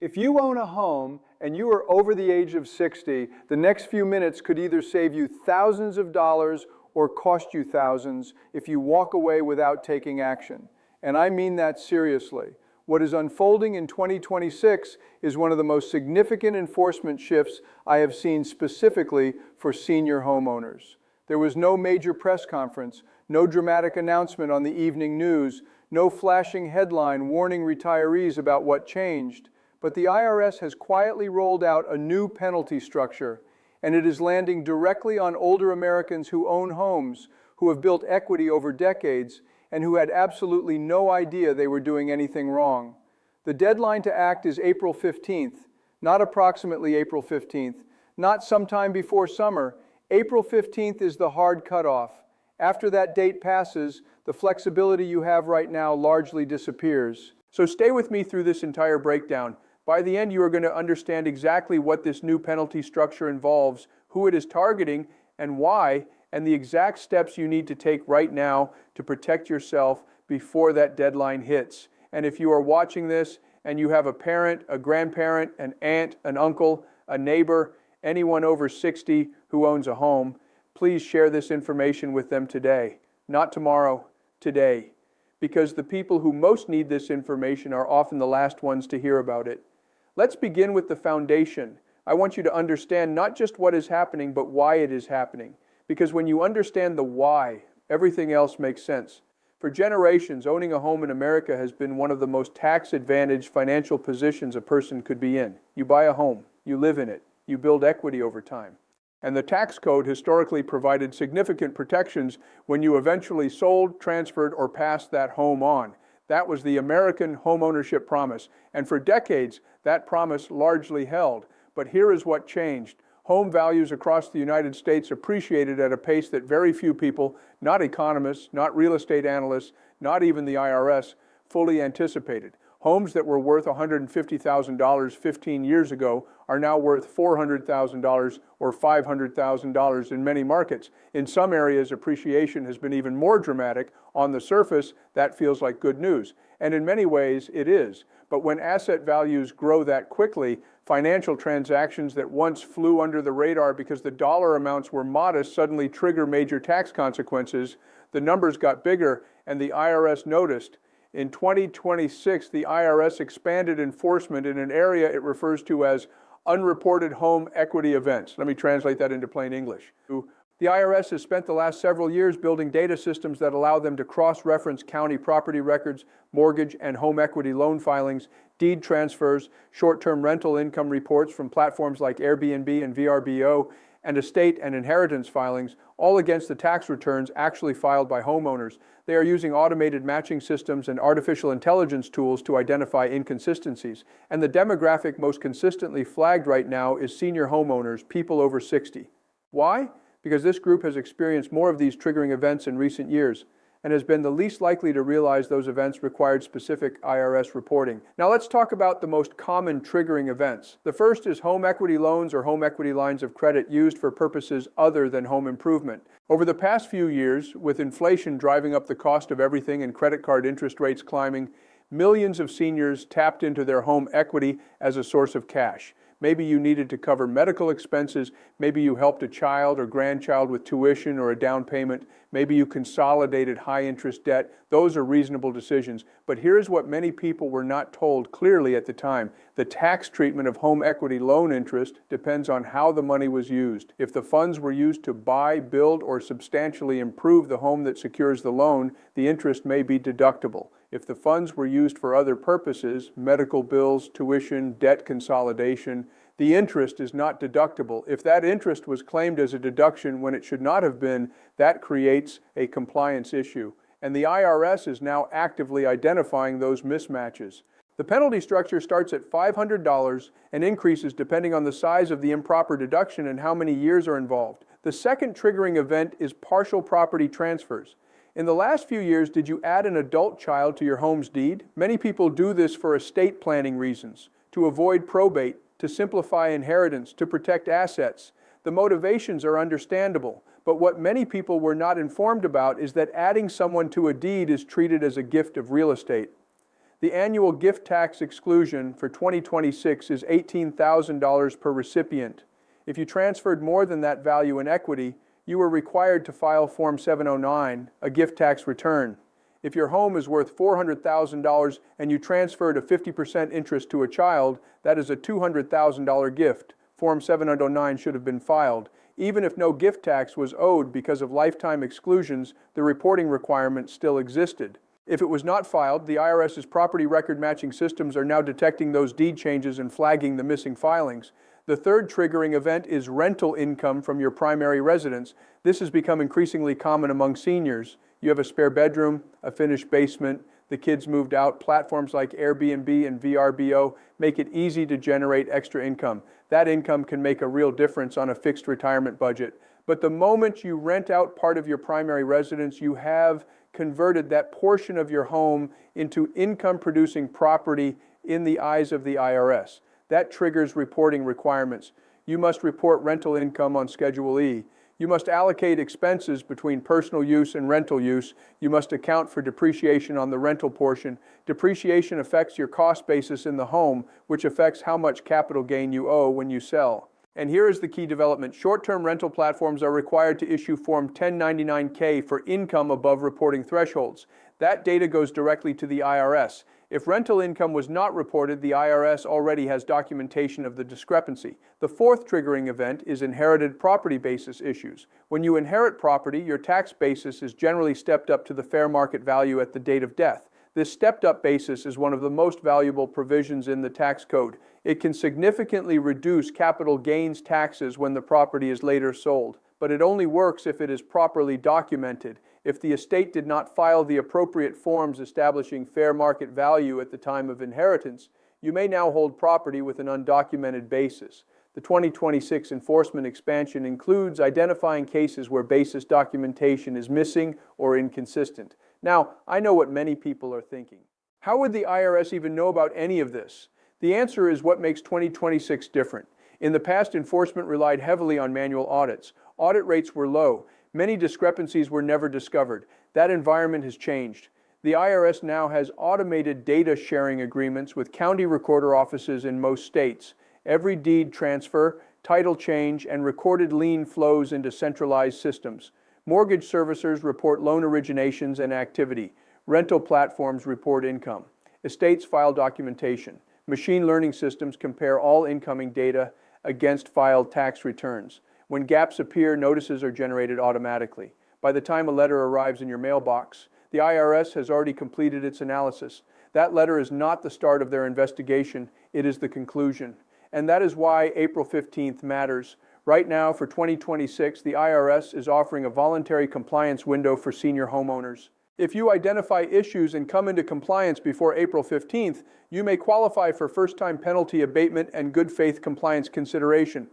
If you own a home and you are over the age of 60, the next few minutes could either save you thousands of dollars or cost you thousands if you walk away without taking action. And I mean that seriously. What is unfolding in 2026 is one of the most significant enforcement shifts I have seen specifically for senior homeowners. There was no major press conference, no dramatic announcement on the evening news, no flashing headline warning retirees about what changed. But the IRS has quietly rolled out a new penalty structure, and it is landing directly on older Americans who own homes, who have built equity over decades, and who had absolutely no idea they were doing anything wrong. The deadline to act is April 15th, not approximately April 15th, not sometime before summer. April 15th is the hard cutoff. After that date passes, the flexibility you have right now largely disappears. So stay with me through this entire breakdown. By the end, you are going to understand exactly what this new penalty structure involves, who it is targeting, and why, and the exact steps you need to take right now to protect yourself before that deadline hits. And if you are watching this and you have a parent, a grandparent, an aunt, an uncle, a neighbor, anyone over 60 who owns a home, please share this information with them today. Not tomorrow, today. Because the people who most need this information are often the last ones to hear about it. Let's begin with the foundation. I want you to understand not just what is happening, but why it is happening. Because when you understand the why, everything else makes sense. For generations, owning a home in America has been one of the most tax-advantaged financial positions a person could be in. You buy a home, you live in it, you build equity over time. And the tax code historically provided significant protections when you eventually sold, transferred, or passed that home on. That was the American homeownership promise. And for decades, that promise largely held. But here is what changed. Home values across the United States appreciated at a pace that very few people, not economists, not real estate analysts, not even the IRS, fully anticipated. Homes that were worth $150,000 15 years ago are now worth $400,000 or $500,000 in many markets. In some areas, appreciation has been even more dramatic. On the surface, that feels like good news. And in many ways, it is. But when asset values grow that quickly, financial transactions that once flew under the radar because the dollar amounts were modest suddenly trigger major tax consequences. The numbers got bigger, and the IRS noticed. In 2026, the IRS expanded enforcement in an area it refers to as unreported home equity events. Let me translate that into plain English. The IRS has spent the last several years building data systems that allow them to cross-reference county property records, mortgage and home equity loan filings, deed transfers, short-term rental income reports from platforms like Airbnb and VRBO, and estate and inheritance filings, all against the tax returns actually filed by homeowners. They are using automated matching systems and artificial intelligence tools to identify inconsistencies. And the demographic most consistently flagged right now is senior homeowners, people over 60. Why? Because this group has experienced more of these triggering events in recent years and has been the least likely to realize those events required specific IRS reporting. Now let's talk about the most common triggering events. The first is home equity loans or home equity lines of credit used for purposes other than home improvement. Over the past few years, with inflation driving up the cost of everything and credit card interest rates climbing, millions of seniors tapped into their home equity as a source of cash. Maybe you needed to cover medical expenses. Maybe you helped a child or grandchild with tuition or a down payment. Maybe you consolidated high-interest debt. Those are reasonable decisions. But here's what many people were not told clearly at the time. The tax treatment of home equity loan interest depends on how the money was used. If the funds were used to buy, build, or substantially improve the home that secures the loan, the interest may be deductible. If the funds were used for other purposes, medical bills, tuition, debt consolidation, the interest is not deductible. If that interest was claimed as a deduction when it should not have been, that creates a compliance issue. And the IRS is now actively identifying those mismatches. The penalty structure starts at $500 and increases depending on the size of the improper deduction and how many years are involved. The second triggering event is partial property transfers. In the last few years, did you add an adult child to your home's deed? Many people do this for estate planning reasons, to avoid probate, to simplify inheritance, to protect assets. The motivations are understandable, but what many people were not informed about is that adding someone to a deed is treated as a gift of real estate. The annual gift tax exclusion for 2026 is $18,000 per recipient. If you transferred more than that value in equity, you were required to file Form 709, a gift tax return. If your home is worth $400,000 and you transferred a 50% interest to a child, that is a $200,000 gift. Form 709 should have been filed. Even if no gift tax was owed because of lifetime exclusions, the reporting requirement still existed. If it was not filed, the IRS's property record matching systems are now detecting those deed changes and flagging the missing filings. The third triggering event is rental income from your primary residence. This has become increasingly common among seniors. You have a spare bedroom, a finished basement, the kids moved out. Platforms like Airbnb and VRBO make it easy to generate extra income. That income can make a real difference on a fixed retirement budget. But the moment you rent out part of your primary residence, you have converted that portion of your home into income-producing property in the eyes of the IRS. That triggers reporting requirements. You must report rental income on Schedule E. You must allocate expenses between personal use and rental use. You must account for depreciation on the rental portion. Depreciation affects your cost basis in the home, which affects how much capital gain you owe when you sell. And here is the key development. Short-term rental platforms are required to issue Form 1099-K for income above reporting thresholds. That data goes directly to the IRS. If rental income was not reported, the IRS already has documentation of the discrepancy. The fourth triggering event is inherited property basis issues. When you inherit property, your tax basis is generally stepped up to the fair market value at the date of death. This stepped-up basis is one of the most valuable provisions in the tax code. It can significantly reduce capital gains taxes when the property is later sold, but it only works if it is properly documented. If the estate did not file the appropriate forms establishing fair market value at the time of inheritance, you may now hold property with an undocumented basis. The 2026 enforcement expansion includes identifying cases where basis documentation is missing or inconsistent. Now, I know what many people are thinking. How would the IRS even know about any of this? The answer is what makes 2026 different. In the past, enforcement relied heavily on manual audits. Audit rates were low. Many discrepancies were never discovered. That environment has changed. The IRS now has automated data sharing agreements with county recorder offices in most states. Every deed transfer, title change, and recorded lien flows into centralized systems. Mortgage servicers report loan originations and activity. Rental platforms report income. Estates file documentation. Machine learning systems compare all incoming data against filed tax returns. When gaps appear, notices are generated automatically. By the time a letter arrives in your mailbox, the IRS has already completed its analysis. That letter is not the start of their investigation, it is the conclusion. And that is why April 15th matters. Right now, for 2026, the IRS is offering a voluntary compliance window for senior homeowners. If you identify issues and come into compliance before April 15th, you may qualify for first-time penalty abatement and good faith compliance consideration.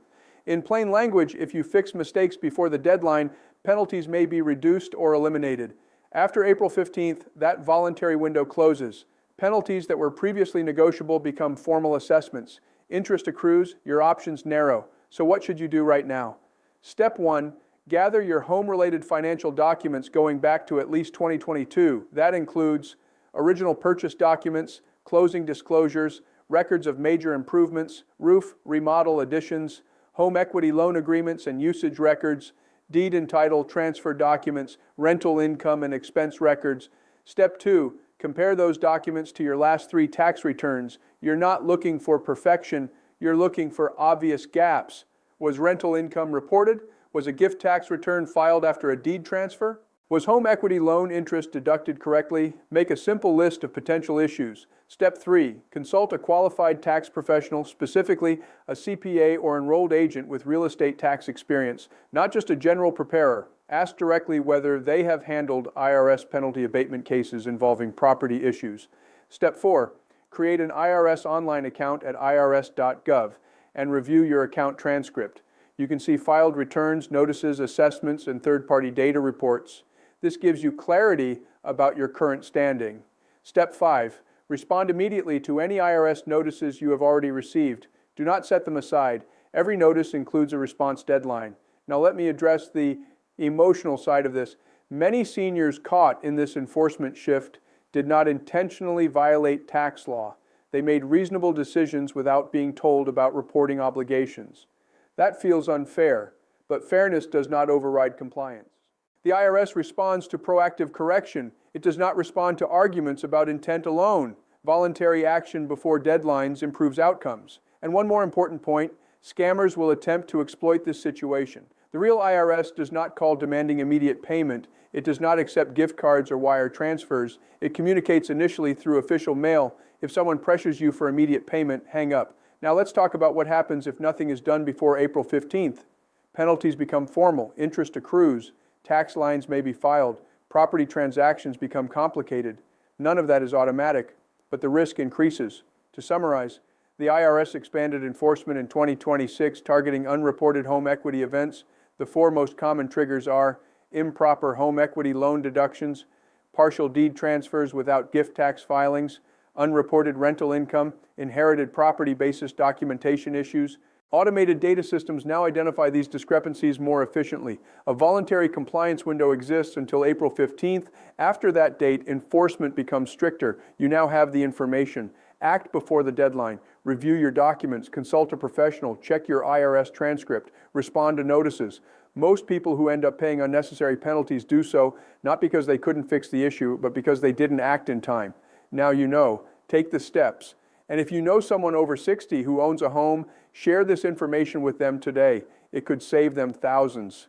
In plain language, if you fix mistakes before the deadline, penalties may be reduced or eliminated. After April 15th, that voluntary window closes. Penalties that were previously negotiable become formal assessments. Interest accrues, your options narrow. So what should you do right now? Step 1, gather your home-related financial documents going back to at least 2022. That includes original purchase documents, closing disclosures, records of major improvements, roof, remodel additions, home equity loan agreements and usage records, deed and title transfer documents, rental income and expense records. Step 2, compare those documents to your last 3 tax returns. You're not looking for perfection, you're looking for obvious gaps. Was rental income reported? Was a gift tax return filed after a deed transfer? Was home equity loan interest deducted correctly? Make a simple list of potential issues. Step 3, consult a qualified tax professional, specifically a CPA or enrolled agent with real estate tax experience, not just a general preparer. Ask directly whether they have handled IRS penalty abatement cases involving property issues. Step 4, create an IRS online account at irs.gov and review your account transcript. You can see filed returns, notices, assessments, and third-party data reports. This gives you clarity about your current standing. Step 5, respond immediately to any IRS notices you have already received. Do not set them aside. Every notice includes a response deadline. Now let me address the emotional side of this. Many seniors caught in this enforcement shift did not intentionally violate tax law. They made reasonable decisions without being told about reporting obligations. That feels unfair, but fairness does not override compliance. The IRS responds to proactive correction. It does not respond to arguments about intent alone. Voluntary action before deadlines improves outcomes. And one more important point, scammers will attempt to exploit this situation. The real IRS does not call demanding immediate payment. It does not accept gift cards or wire transfers. It communicates initially through official mail. If someone pressures you for immediate payment, hang up. Now let's talk about what happens if nothing is done before April 15th. Penalties become formal, interest accrues, tax lines may be filed, property transactions become complicated. None of that is automatic, but the risk increases. To summarize, the IRS expanded enforcement in 2026, targeting unreported home equity events. The four most common triggers are improper home equity loan deductions, partial deed transfers without gift tax filings, unreported rental income, inherited property basis documentation issues. Automated data systems now identify these discrepancies more efficiently. A voluntary compliance window exists until April 15th. After that date, enforcement becomes stricter. You now have the information. Act before the deadline. Review your documents, consult a professional, check your IRS transcript, respond to notices. Most people who end up paying unnecessary penalties do so not because they couldn't fix the issue, but because they didn't act in time. Now you know. Take the steps. And if you know someone over 60 who owns a home, share this information with them today. It could save them thousands.